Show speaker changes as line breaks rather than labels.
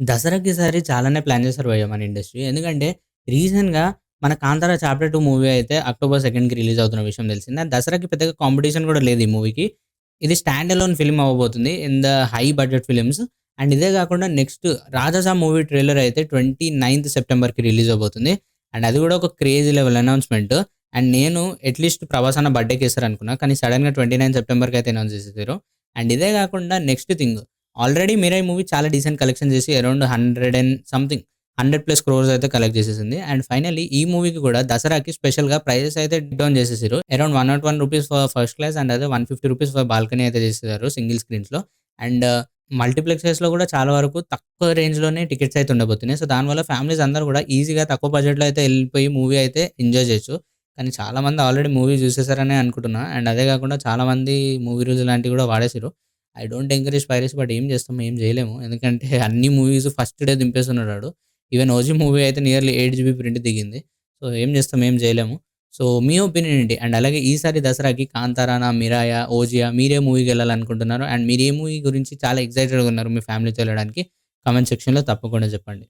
దసరాకి ఈసారి చాలానే ప్లాన్ చేశారు భయ్య మన ఇండస్ట్రీ. ఎందుకంటే రీసెంట్‌గా మన 'కాంతార చాప్టర్ 2' మూవీ అయితే అక్టోబర్ 2కి రిలీజ్ అవుతున్న విషయం తెలిసింది. అండ్ దసరాకి పెద్దగా కాంపిటీషన్ కూడా లేదు ఈ మూవీకి. ఇది స్టాండ్ అలోన్ ఫిల్మ్ అవ్వబోతుంది. In the high budget films. And ఇదే కాకుండా నెక్స్ట్ 'రాజాసాబ్' మూవీ ట్రైలర్ అయితే 29థ్ సెప్టెంబర్‌కి రిలీజ్ అవ్వబోతుంది. అండ్ అది కూడా ఒక క్రేజీ లెవెల్ అనౌన్స్‌మెంట్. అండ్ నేను అట్‌లీస్ట్ 'ప్రభాస్' అన్న బర్త్‌డేకి ఏస్తారనుకున్నా. కానీ సడెన్‌గా 29 సెప్టెంబర్‌కి అయితే అనౌన్స్ చేసేసారు. అండ్ ఇదే కాకుండా next thing already 'Mirai' movie చాలా డీసెంట్ కలెక్షన్ చేసి అరౌండ్ 100 అండ్ సంథింగ్ 100+ క్రోర్స్ అయితే కలెక్ట్ చేసేసింది. అండ్ ఫైనల్లీ ఈ మూవీకి కూడా దసరాకి స్పెషల్‌గా ప్రైజెస్ అయితే డౌన్ చేసేసిర్రు. Around 101 rupees for first class and అదే 150 రూపీస్ ఫర్ బాల్కనీ అయితే చేసేసారు సింగిల్ స్క్రీన్స్‌లో. అండ్ మల్టీప్లెక్సెస్‌లో కూడా చాలా వరకు తక్కువ రేంజ్‌లోనే టికెట్స్ అయితే ఉండబోతున్నాయి. సో, దానివల్ల ఫ్యామిలీస్ అందరూ కూడా ఈజీగా తక్కువ బడ్జెట్‌లో అయితే ఎళ్ళిపోయి మూవీ అయితే ఎంజాయ్ చేయొచ్చు. కానీ చాలామంది ఆల్రెడీ మూవీ చూసేసారనే అనుకుంటున్నా. అండ్ అదే కాకుండా చాలామంది మూవీ రూల్స్ లాంటివి కూడా వాడేసిర్రు. I don't encourage piracy but ఏం చేస్తాం? ఏం చేయలేము. ఎందుకంటే అన్ని మూవీస్ ఫస్ట్ డే దింపేస్తున్నాడు ఆడు. ఈవెన్ 'ఓజీ' మూవీ అయితే నియర్లీ 8 జీబీ ప్రింట్ దిగింది. సో, ఏం చేస్తాం? ఏం చేయలేము. సో, మీ ఒపీనియన్ ఏంటి? అండ్ అలాగే ఈసారి దసరాకి 'కాంతారానా', 'మిరాయా', 'ఓజియా' మీరే మూవీకెళ్ళాలనుకుంటున్నారు? అండ్ మీరు ఏ మూవీ గురించి చాలా ఎక్సైటెడ్‌గా ఉన్నారు మీ ఫ్యామిలీతో ఎళ్ళడానికి? కామెంట్ సెక్షన్‌లో తప్పకుండా చెప్పండి.